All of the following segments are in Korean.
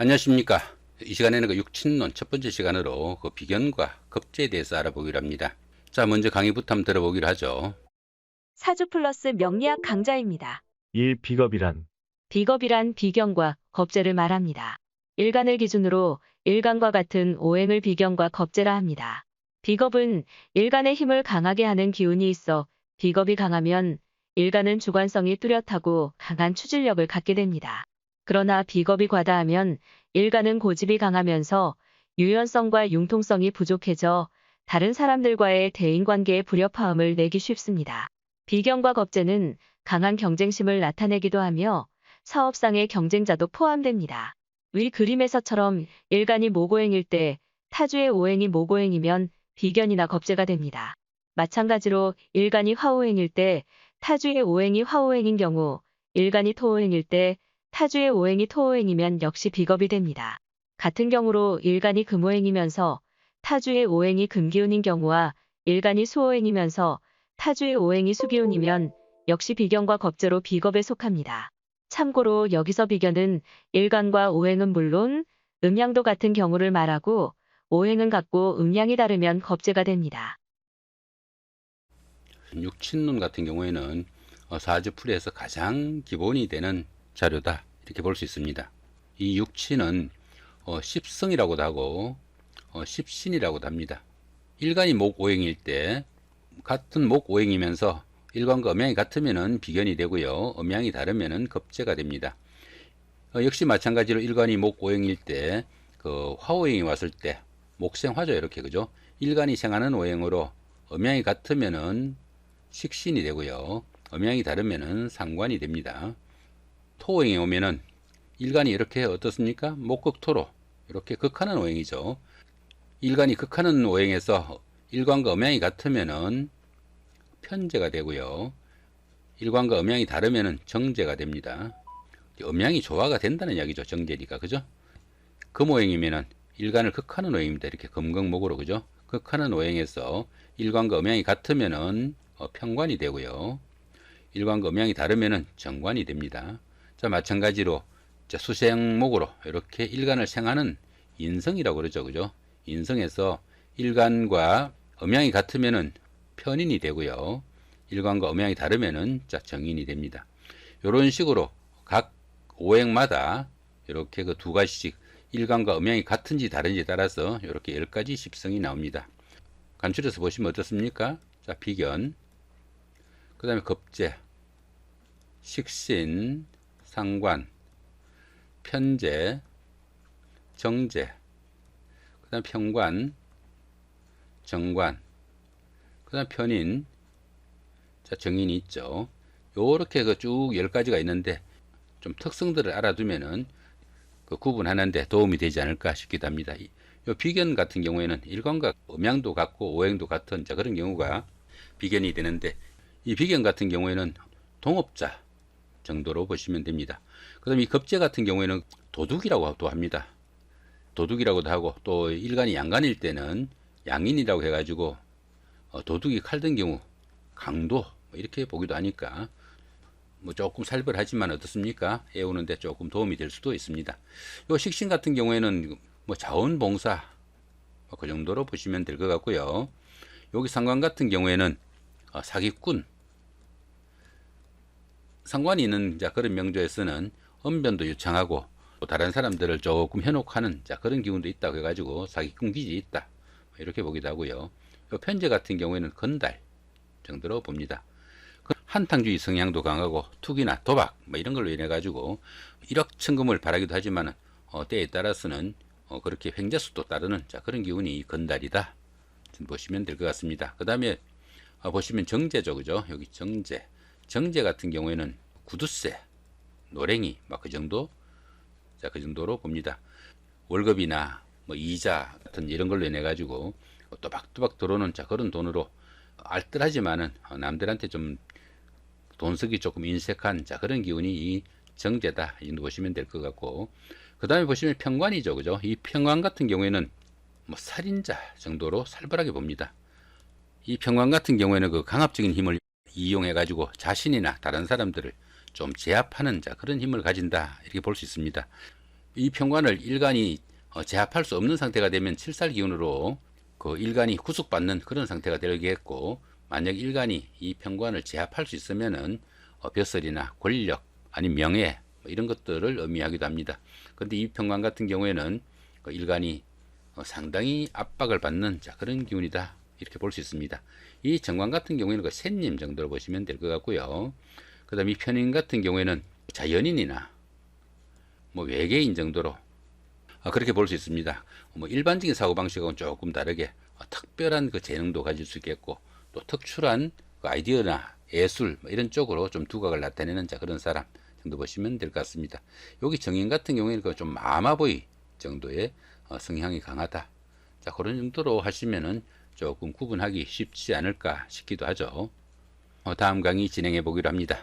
안녕하십니까. 이 시간에는 육친론 첫 번째 시간으로 비견과 겁재에 대해서 알아보기로 합니다. 자, 먼저 강의부터 한번 들어보기로 하죠. 사주 플러스 명리학 강좌입니다. 1. 비겁이란 비겁이란 비견과 겁재를 말합니다. 일간을 기준으로 일간과 같은 오행을 비견과 겁재라 합니다. 비겁은 일간의 힘을 강하게 하는 기운이 있어 비겁이 강하면 일간은 주관성이 뚜렷하고 강한 추진력을 갖게 됩니다. 그러나 비겁이 과다하면 일간은 고집이 강하면서 유연성과 융통성이 부족해져 다른 사람들과의 대인관계에 불협화음을 내기 쉽습니다. 비견과 겁재는 강한 경쟁심을 나타내기도 하며 사업상의 경쟁자도 포함됩니다. 위 그림에서처럼 일간이 모고행일 때 타주의 오행이 모고행이면 비견이나 겁재가 됩니다. 마찬가지로 일간이 화오행일 때 타주의 오행이 화오행인 경우 일간이 토오행일 때 타주의 오행이 토오행이면 역시 비겁이 됩니다. 같은 경우로 일간이 금오행이면서 타주의 오행이 금기운인 경우와 일간이 수오행이면서 타주의 오행이 수기운이면 역시 비견과 겁재로 비겁에 속합니다. 참고로 여기서 비견은 일간과 오행은 물론 음양도 같은 경우를 말하고 오행은 같고 음양이 다르면 겁재가 됩니다. 육친론 같은 경우에는 사주풀이에서 가장 기본이 되는 자료다, 이렇게 볼 수 있습니다. 이 육친은 십성이라고도 하고 십신이라고도 합니다. 일간이 목오행일 때 같은 목오행이면서 일간과 음양이 같으면 비견이 되고요, 음양이 다르면 겁재가 됩니다. 역시 마찬가지로 일간이 목오행일 때 화오행이 왔을 때 목생화죠, 이렇게, 그죠? 일간이 생하는 오행으로 음양이 같으면은 식신이 되고요, 음양이 다르면은 상관이 됩니다. 토오행이 오면은 일간이 이렇게 어떻습니까? 목극토로 이렇게 극하는 오행이죠. 일간이 극하는 오행에서 일간과 음양이 같으면은 편재가 되고요, 일간과 음양이 다르면은 정재가 됩니다. 음양이 조화가 된다는 이야기죠, 정재니까, 그죠? 금오행이면은 일간을 극하는 오행입니다. 이렇게 금극목으로, 그죠? 극하는 오행에서 일간과 음양이 같으면은 편관이 되고요, 일간과 음양이 다르면은 정관이 됩니다. 자, 마찬가지로 수생목으로 이렇게 일간을 생하는 인성이라고 그러죠, 그죠? 인성에서 일간과 음양이 같으면은 편인이 되고요, 일간과 음양이 다르면은 정인이 됩니다. 이런 식으로 각 오행마다 이렇게 두 가지씩 일간과 음양이 같은지 다른지 따라서 이렇게 10가지 십성이 나옵니다. 간추려서 보시면 어떻습니까? 자, 비견, 그 다음에 겁재, 식신, 상관, 편재, 정재, 그 다음 편관, 정관, 그 다음 편인, 자, 정인이 있죠. 요렇게 쭉 10가지가 있는데 좀 특성들을 알아두면은 구분하는데 도움이 되지 않을까 싶기도 합니다. 요 비견 같은 경우에는 일간과 음양도 같고 오행도 같은 그런 경우가 비견이 되는데, 이 비견 같은 경우에는 동업자 정도로 보시면 됩니다. 그 다음에 이 겁재 같은 경우에는 도둑이라고도 합니다. 도둑이라고도 하고, 또 일간이 양간일 때는 양인이라고 해가지고 도둑이 칼 든 경우 강도 이렇게 보기도 하니까 조금 살벌하지만 어떻습니까? 애우는데 조금 도움이 될 수도 있습니다. 요 식신 같은 경우에는 자원봉사 그 정도로 보시면 될 것 같고요. 여기 상관 같은 경우에는 사기꾼, 상관이 있는 그런 명조에서는 언변도 유창하고 또 다른 사람들을 조금 현혹하는 그런 기운도 있다고 해가지고 사기꾼 기질이 있다, 이렇게 보기도 하고요. 요 편재 같은 경우에는 건달 정도로 봅니다. 한탕주의 성향도 강하고 투기나 도박 이런 걸로 인해 가지고 일확천금을 바라기도 하지만 때에 따라서는 그렇게 횡재수도 따르는 그런 기운이 건달이다 보시면 될 것 같습니다. 그 다음에 보시면 정재죠, 그죠? 여기 정재, 정재 같은 경우에는 구두쇠, 노랭이 그 정도, 그 정도로 봅니다. 월급이나 이자 같은 이런 걸로 인해 가지고 또박또박 들어오는 그런 돈으로 알뜰하지만은 남들한테 좀 돈 쓰기 조금 인색한 그런 기운이 이 정재다, 이 정도 보시면 될 것 같고, 그 다음에 보시면 편관이죠, 그죠? 이 편관 같은 경우에는 살인자 정도로 살벌하게 봅니다. 이 편관 같은 경우에는 강압적인 힘을 이용해 가지고 자신이나 다른 사람들을 좀 제압하는 그런 힘을 가진다, 이렇게 볼 수 있습니다. 이 평관을 일간이 제압할 수 없는 상태가 되면 칠살 기운으로 그 일간이 구속받는 그런 상태가 되겠고, 만약 일간이 이 평관을 제압할 수 있으면은 벼슬이나 권력 아니면 명예 이런 것들을 의미하기도 합니다. 그런데 이 평관 같은 경우에는 그 일간이 상당히 압박을 받는 그런 기운이다 이렇게 볼 수 있습니다. 이 정관 같은 경우에는 그 셋님 정도로 보시면 될 것 같고요. 그 다음에 이 편인 같은 경우에는 자연인이나 뭐 외계인 정도로 그렇게 볼 수 있습니다. 뭐 일반적인 사고방식하고는 조금 다르게 특별한 그 재능도 가질 수 있겠고, 또 특출한 그 아이디어나 예술 이런 쪽으로 좀 두각을 나타내는 그런 사람 정도 보시면 될 것 같습니다. 여기 정인 같은 경우에는 그 좀 아마보이 정도의 성향이 강하다. 그런 정도로 하시면은 조금 구분하기 쉽지 않을까 싶기도 하죠. 다음 강의 진행해 보기로 합니다.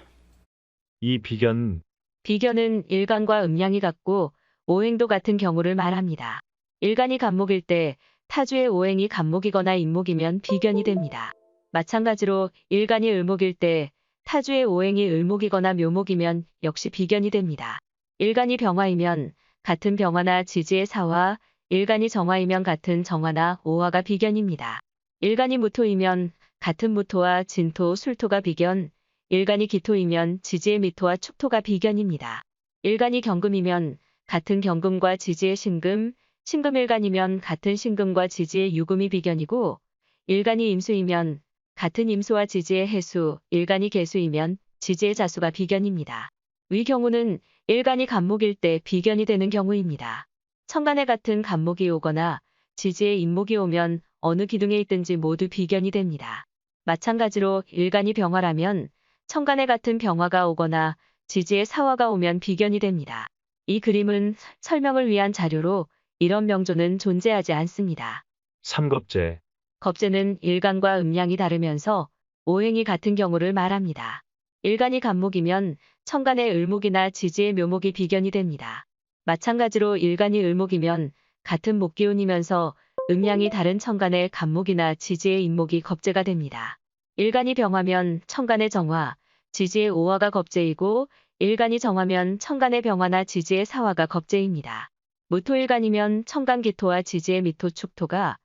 이 비견, 비견은 일간과 음양이 같고 오행도 같은 경우를 말합니다. 일간이 간목일 때 타주의 오행이 간목이거나 임목이면 비견이 됩니다. 마찬가지로 일간이 을목일 때 타주의 오행이 을목이거나 묘목이면 역시 비견이 됩니다. 일간이 병화이면 같은 병화나 지지의 사화, 일간이 정화이면 같은 정화나 오화가 비견입니다. 일간이 무토이면 같은 무토와 진토, 술토가 비견, 일간이 기토이면 지지의 미토와 축토가 비견입니다. 일간이 경금이면 같은 경금과 지지의 신금, 신금일간이면 같은 신금과 지지의 유금이 비견이고, 일간이 임수이면 같은 임수와 지지의 해수, 일간이 계수이면 지지의 자수가 비견입니다. 위 경우는 일간이 간목일 때 비견이 되는 경우입니다. 천간에 같은 간목이 오거나 지지의 임목이 오면 어느 기둥에 있든지 모두 비견이 됩니다. 마찬가지로 일간이 병화라면 천간에 같은 병화가 오거나 지지의 사화가 오면 비견이 됩니다. 이 그림은 설명을 위한 자료로 이런 명조는 존재하지 않습니다. 삼겁제, 겁제는 일간과 음양이 다르면서 오행이 같은 경우를 말합니다. 일간이 간목이면 천간의 을목이나 지지의 묘목이 비견이 됩니다. 마찬가지로 일간이 을목이면 같은 목기운이면서 음양이 다른 천간의 간목이나 지지의 임목이 겁제가 됩니다. 일간이 병화면 천간의 정화, 지지의 오화가 겁제이고, 일간이 정화면 천간의 병화나 지지의 사화가 겁제입니다. 무토일간이면 천간 기토와 지지의 미토 축토가,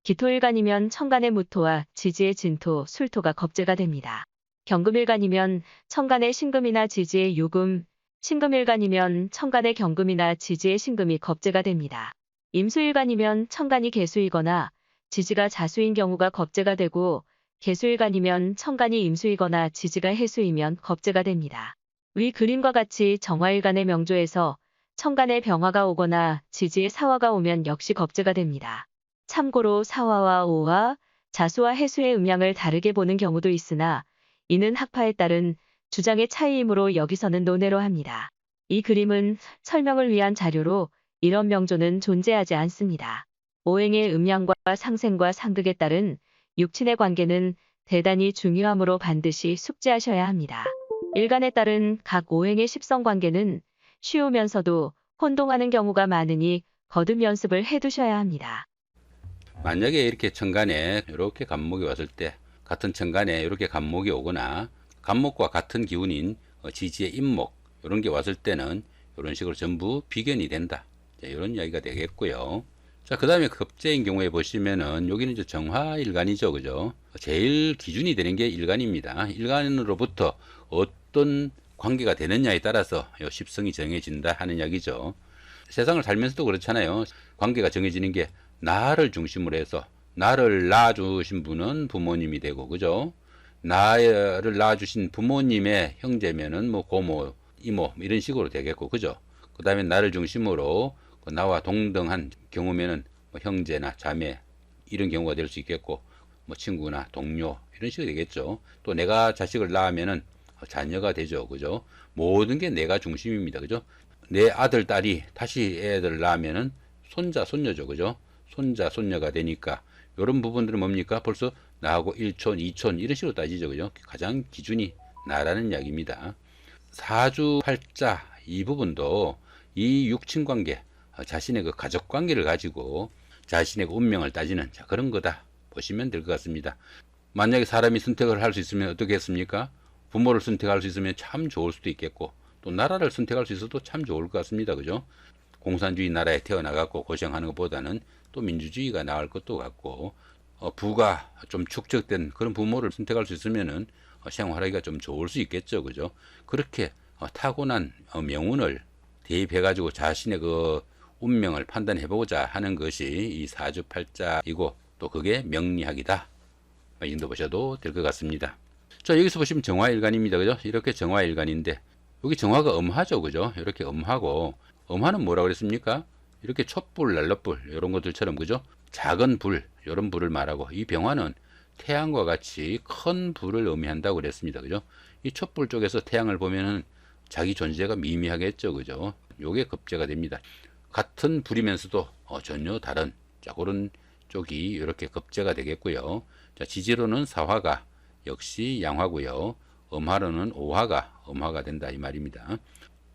기토일간이면 천간의 무토와 지지의 진토, 술토가 겁제가 됩니다. 경금일간이면 천간의 신금이나 지지의 유금, 신금일간이면 천간의 경금이나 지지의 신금이 겁제가 됩니다. 임수일간이면 천간이 계수이거나 지지가 자수인 경우가 겁제가 되고, 계수일간이면 천간이 임수이거나 지지가 해수이면 겁제가 됩니다. 위 그림과 같이 정화일간의 명조에서 천간에 병화가 오거나 지지의 사화가 오면 역시 겁제가 됩니다. 참고로 사화와 오화, 자수와 해수의 음양을 다르게 보는 경우도 있으나 이는 학파에 따른 주장의 차이이므로 여기서는 논외로 합니다. 이 그림은 설명을 위한 자료로 이런 명조는 존재하지 않습니다. 오행의 음양과 상생과 상극에 따른 육친의 관계는 대단히 중요하므로 반드시 숙지하셔야 합니다. 일간에 따른 각 오행의 십성 관계는 쉬우면서도 혼동하는 경우가 많으니 거듭 연습을 해두셔야 합니다. 만약에 이렇게 천간에 이렇게 간목이 왔을 때, 같은 천간에 이렇게 간목이 오거나 간목과 같은 기운인 지지의 임목 이런 게 왔을 때는 이런 식으로 전부 비견이 된다. 이런 이야기가 되겠고요. 자, 그 다음에 급제인 경우에 보시면은 여기는 이제 정화일간이죠, 그죠? 제일 기준이 되는 게 일간입니다. 일간으로부터 어떤 관계가 되느냐에 따라서 요 십성이 정해진다 하는 이야기죠. 세상을 살면서도 그렇잖아요. 관계가 정해지는 게 나를 중심으로 해서, 나를 낳아주신 분은 부모님이 되고, 그죠? 나를 낳아주신 부모님의 형제면은 뭐 고모, 이모 이런 식으로 되겠고, 그죠? 그 다음에 나를 중심으로 나와 동등한 경우면은 뭐 형제나 자매 이런 경우가 될 수 있겠고, 뭐 친구나 동료 이런 식으로 되겠죠. 또 내가 자식을 낳으면은 자녀가 되죠, 그죠? 모든 게 내가 중심입니다, 그죠? 내 아들 딸이 다시 애들 낳으면은 손자 손녀죠, 그죠? 손자 손녀가 되니까 이런 부분들은 뭡니까? 벌써 나하고 1촌 2촌 이런 식으로 따지죠, 그죠? 가장 기준이 나라는 이야기입니다. 사주 팔자 이 부분도 이 육친 관계, 자신의 그 가족 관계를 가지고 자신의 그 운명을 따지는 그런 거다 보시면 될 것 같습니다. 만약에 사람이 선택을 할 수 있으면 어떻겠습니까? 부모를 선택할 수 있으면 참 좋을 수도 있겠고, 또 나라를 선택할 수 있어도 참 좋을 것 같습니다, 그죠? 공산주의 나라에 태어나갖고 고생하는 것보다는 또 민주주의가 나을 것도 같고, 부가 좀 축적된 그런 부모를 선택할 수 있으면은 생활하기가 좀 좋을 수 있겠죠. 그죠? 그렇게 타고난 명운을 대입해가지고 자신의 그 운명을 판단해보고자 하는 것이 이 사주팔자이고, 또 그게 명리학이다. 이 정도 보셔도 될 것 같습니다. 자, 여기서 보시면 정화일간입니다. 그죠? 이렇게 정화일간인데, 여기 정화가 음화죠. 그죠? 이렇게 음화고, 음화는 뭐라고 그랬습니까? 이렇게 촛불, 난로불, 이런 것들처럼, 그죠? 작은 불, 이런 불을 말하고, 이 병화는 태양과 같이 큰 불을 의미한다고 그랬습니다. 그죠? 이 촛불 쪽에서 태양을 보면은 자기 존재가 미미하겠죠. 그죠? 요게 급제가 됩니다. 같은 불이면서도 전혀 다른, 자, 그런 쪽이 이렇게 급제가 되겠고요. 자, 지지로는 사화가 역시 양화고요. 음화로는 오화가 음화가 된다 이 말입니다.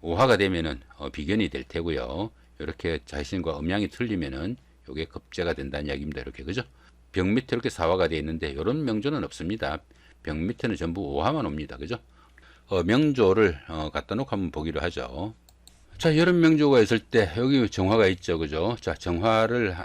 오화가 되면은 비견이 될 테고요. 이렇게 자신과 음양이 틀리면은 요게 급제가 된다는 이야기입니다. 이렇게, 그죠? 병 밑에 이렇게 사화가 되어 있는데 이런 명조는 없습니다. 병 밑에는 전부 오화만 옵니다. 그죠? 명조를 갖다 놓고 한번 보기로 하죠. 자, 이런 명조가 있을 때 여기 정화가 있죠. 그죠? 자, 정화를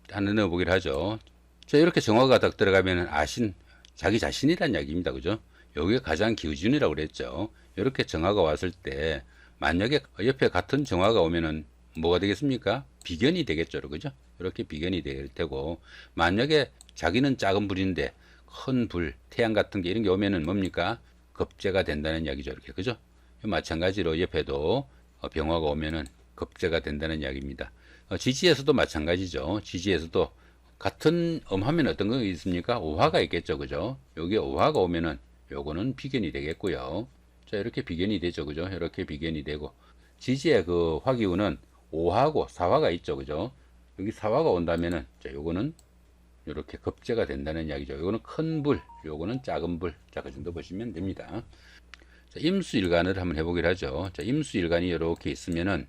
하나 넣어보기로 하죠. 자, 이렇게 정화가 딱 들어가면 아신, 자기 자신이란 이야기입니다. 그죠? 여기가 가장 기준이라고 그랬죠. 이렇게 정화가 왔을 때 만약에 옆에 같은 정화가 오면은 뭐가 되겠습니까? 비견이 되겠죠. 그죠? 이렇게 비견이 될 테고, 만약에 자기는 작은 불인데 큰 불, 태양 같은 게 이런 게 오면은 뭡니까? 급제가 된다는 이야기죠. 이렇게, 그죠? 마찬가지로 옆에도 병화가 오면은 급제가 된다는 이야기입니다. 지지에서도 마찬가지죠. 지지에서도 같은 음하면 어떤 거 있습니까? 오화가 있겠죠. 그죠? 여기 오화가 오면은 요거는 비견이 되겠고요. 자, 이렇게 비견이 되죠. 그죠? 이렇게 비견이 되고, 지지의 그 화기운은 오화하고 사화가 있죠. 그죠? 여기 사화가 온다면은, 자, 요거는 이렇게 급제가 된다는 이야기죠. 요거는 큰 불, 요거는 작은 불. 자, 그 정도 보시면 됩니다. 자, 임수일간을 한번 해보기로 하죠. 자, 임수일간이 이렇게 있으면은,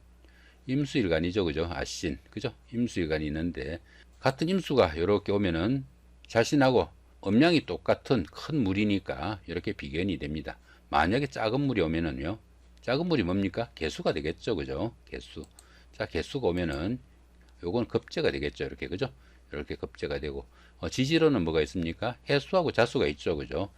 임수일간이죠. 그죠? 아신. 그죠? 임수일간이 있는데, 같은 임수가 이렇게 오면은 자신하고 음양이 똑같은 큰 물이니까 이렇게 비견이 됩니다. 만약에 작은 물이 오면은요, 작은 물이 뭡니까? 개수가 되겠죠. 그죠? 개수. 자, 개수가 오면은 요건 급제가 되겠죠. 이렇게, 그죠? 이렇게 급제가 되고, 지지로는 뭐가 있습니까? 해수하고 자수가 있죠. 그죠?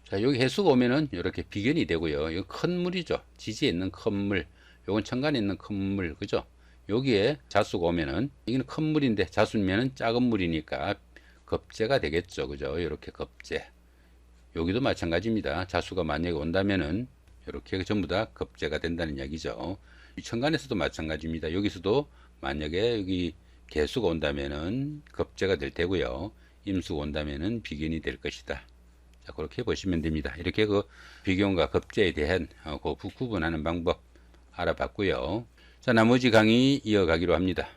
자, 여기 해수가 오면은 이렇게 비견이 되고요. 이거 큰 물이죠. 지지에 있는 큰 물. 요건 천간에 있는 큰 물. 그죠? 여기에 자수가 오면은, 이거는 큰 물인데 자수면은 작은 물이니까 급제가 되겠죠. 그죠? 이렇게 급제. 여기도 마찬가지입니다. 자수가 만약에 온다면은 이렇게 전부 다 급제가 된다는 이야기죠. 천간에서도 마찬가지입니다. 여기서도 만약에 여기 개수가 온다면은 급제가 될 테고요. 임수가 온다면은 비견이 될 것이다. 자, 그렇게 보시면 됩니다. 이렇게 그 비견과 급제에 대한 그 구분하는 방법 알아봤고요. 자, 나머지 강의 이어가기로 합니다.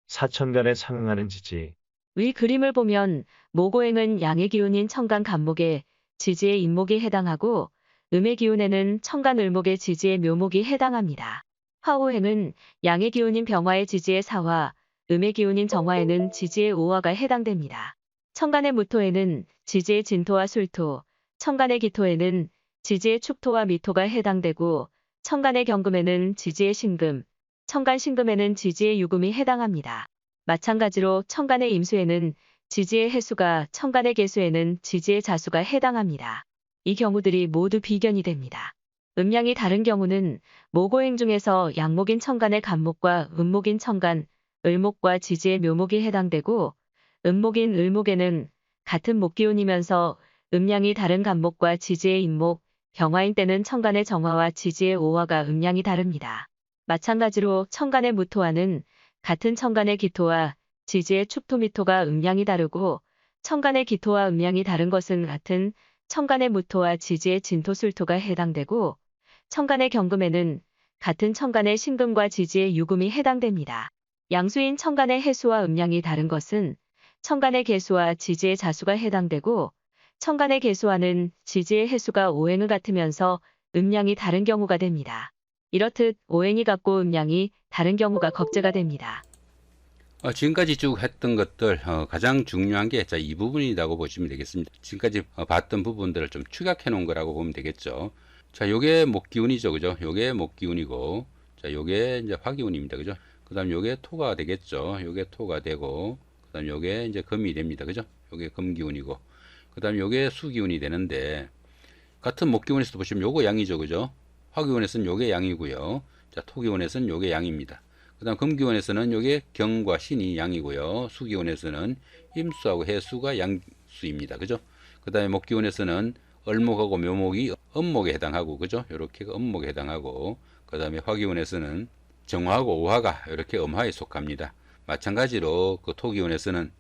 사천간에 상응하는 지지. 위 그림을 보면 모고행은 양의 기운인 천간 간목에 지지의 인목이 해당하고, 음의 기운에는 천간 을목의 지지의 묘목이 해당합니다. 화오행은 양의 기운인 병화의 지지의 사화, 음의 기운인 정화에는 지지의 오화가 해당됩니다. 천간의 무토에는 지지의 진토와 술토, 천간의 기토에는 지지의 축토와 미토가 해당되고, 천간의 경금에는 지지의 신금, 천간 신금에는 지지의 유금이 해당합니다. 마찬가지로 천간의 임수에는 지지의 해수가, 천간의 계수에는 지지의 자수가 해당합니다. 이 경우들이 모두 비견이 됩니다. 음양이 다른 경우는 모고행 중에서 양목인 천간의 간목과 음목인 천간, 을목과 지지의 묘목이 해당되고, 음목인 을목에는 같은 목기운이면서 음양이 다른 간목과 지지의 인목, 병화인 때는 천간의 정화와 지지의 오화가 음양이 다릅니다. 마찬가지로 천간의 무토와는 같은 천간의 기토와 지지의 축토미토가 음양이 다르고, 천간의 기토와 음양이 다른 것은 같은 천간의 무토와 지지의 진토술토가 해당되고, 천간의 경금에는 같은 천간의 신금과 지지의 유금이 해당됩니다. 양수인 천간의 해수와 음양이 다른 것은 천간의 계수와 지지의 자수가 해당되고, 천간의 계수와는 지지의 해수가 오행을 같으면서 음양이 다른 경우가 됩니다. 이렇듯 오행이 같고 음양이 다른 경우가 겁제가 됩니다. 지금까지 쭉 했던 것들 가장 중요한 게 이 부분이라고 보시면 되겠습니다. 지금까지 봤던 부분들을 좀 축약해 놓은 거라고 보면 되겠죠. 자, 요게 목기운이죠. 그죠? 요게 목기운이고, 자, 요게 이제 화기운입니다. 그죠? 그 다음 요게 토가 되겠죠. 요게 토가 되고, 그 다음 요게 이제 금이 됩니다. 그죠? 요게 금기운이고, 그 다음 요게 수기운이 되는데, 같은 목기운에서도 보시면 요거 양이죠. 그죠? 화기운에서는 요게 양이고요. 자, 토기운에서는 요게 양입니다. 그 다음 금기운에서는 요게 경과 신이 양이고요. 수기운에서는 임수하고 해수가 양수입니다. 그죠? 그 다음에 목기운에서는 을목하고 묘목이 음목에 해당하고, 그죠? 요렇게 음목에 해당하고, 그 다음에 화기운에서는 정화하고 오화가 이렇게 음화에 속합니다. 마찬가지로 그 토기운에서는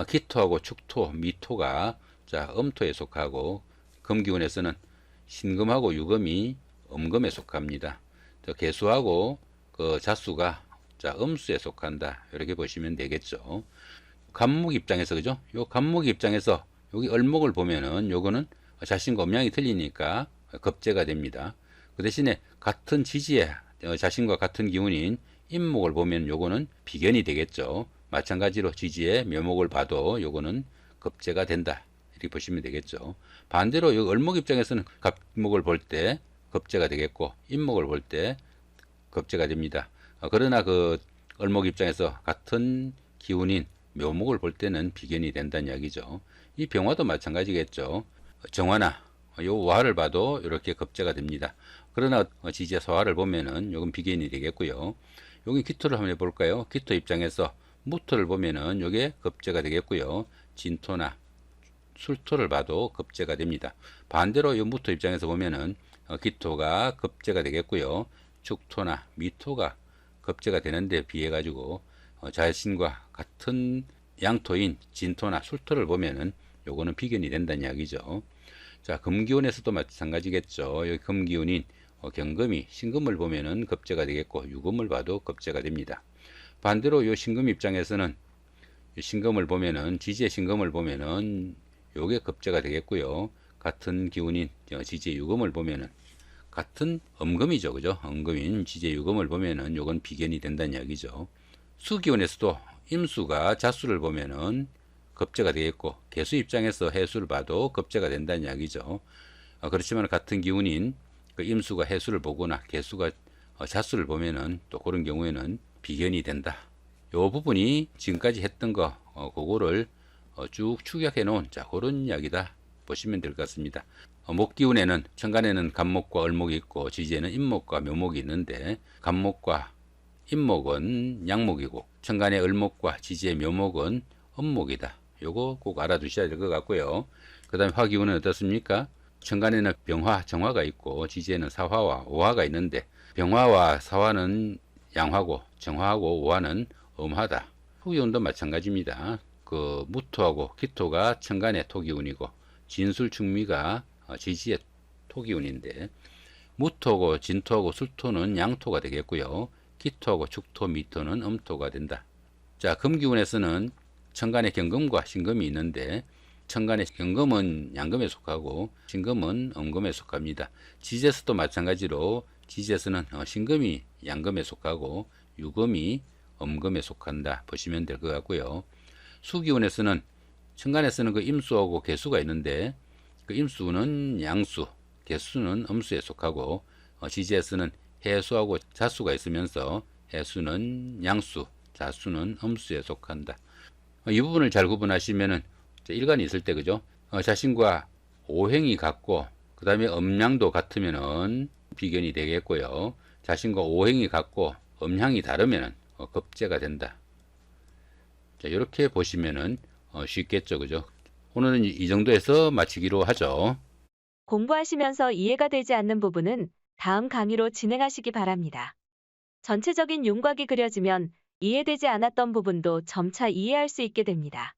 기토하고 축토, 미토가 자 음토에 속하고, 금기운에서는 신금하고 유금이 음금에 속합니다. 개수하고 그 자수가 자 음수에 속한다. 이렇게 보시면 되겠죠. 간목 입장에서 그죠? 요 간목 입장에서 여기 을목을 보면은 요거는 자신과 음양이 틀리니까 겁재가 됩니다. 그 대신에 같은 지지에 자신과 같은 기운인 임목을 보면 요거는 비견이 되겠죠. 마찬가지로 지지에 묘목을 봐도 요거는 겁재가 된다. 이렇게 보시면 되겠죠. 반대로 요 을목 입장에서는 갑목을 볼 때 겁재가 되겠고, 임목을 볼 때 겁재가 됩니다. 그러나 그 을목 입장에서 같은 기운인 묘목을 볼 때는 비견이 된다는 이야기죠. 이 병화도 마찬가지겠죠. 정화나 요 와를 봐도 이렇게 겁재가 됩니다. 그러나 지지의 서화를 보면은 요건 비견이 되겠고요. 여기 기토를 한번 해볼까요? 기토 입장에서 무토를 보면은 요게 겁재가 되겠고요. 진토나 술토를 봐도 겁재가 됩니다. 반대로 요 무토 입장에서 보면은 기토가 겁재가 되겠고요. 축토나 미토가 겁재가 되는데 비해 가지고 자신과 같은 양토인 진토나 술토를 보면은 요거는 비견이 된다는 이야기죠. 자, 금기운에서도 마찬가지겠죠. 여기 금기운인 경금이 신금을 보면은 겁재가 되겠고, 유금을 봐도 겁재가 됩니다. 반대로 요 신금 입장에서는 신금을 보면은 지지의 신금을 보면은 요게 겁재가 되겠고요. 같은 기운인 지지의 유금을 보면은 같은 음금이죠. 그죠? 음금인 지지의 유금을 보면은 요건 비견이 된다는 이야기죠. 수기운에서도 임수가 자수를 보면은 겁재가 되겠고, 개수 입장에서 해수를 봐도 겁재가 된다는 이야기죠. 그렇지만 같은 기운인 그 임수가 해수를 보거나 개수가 자수를 보면은 또 그런 경우에는 비견이 된다. 요 부분이 지금까지 했던 거 그거를 쭉 축약해 놓은 자 그런 이야기다 보시면 될 것 같습니다. 목기운에는 천간에는 간목과 을목이 있고, 지지에는 임목과 묘목이 있는데, 간목과 임목은 양목이고 천간의 을목과 지지의 묘목은 음목이다. 요거 꼭 알아두셔야 될 것 같고요. 그 다음에 화기운은 어떻습니까? 천간에는 병화, 정화가 있고 지지에는 사화와 오화가 있는데, 병화와 사화는 양화고 정화하고 오화는 음화다. 토기운도 마찬가지입니다. 그 무토하고 기토가 천간의 토기운이고, 진술 충미가 지지의 토기운인데, 무토하고 진토하고 술토는 양토가 되겠고요. 기토하고 축토, 미토는 음토가 된다. 자, 금기운에서는 천간에 경금과 신금이 있는데, 천간에 경금은 양금에 속하고 신금은 음금에 속합니다. 지지에서도 마찬가지로 지지에서는 신금이 양금에 속하고 유금이 음금에 속한다 보시면 될 것 같고요. 수기운에서는 천간에서는 그 임수하고 개수가 있는데, 그 임수는 양수, 개수는 음수에 속하고, 지지에서는 해수하고 자수가 있으면서 해수는 양수, 자수는 음수에 속한다. 이 부분을 잘 구분하시면은 일간이 있을 때 그죠? 자신과 오행이 같고 그 다음에 음양도 같으면은 비견이 되겠고요. 자신과 오행이 같고 음양이 다르면은 겁재가 된다. 자, 이렇게 보시면은 쉽겠죠, 그죠? 오늘은 이 정도에서 마치기로 하죠. 공부하시면서 이해가 되지 않는 부분은 다음 강의로 진행하시기 바랍니다. 전체적인 윤곽이 그려지면 이해되지 않았던 부분도 점차 이해할 수 있게 됩니다.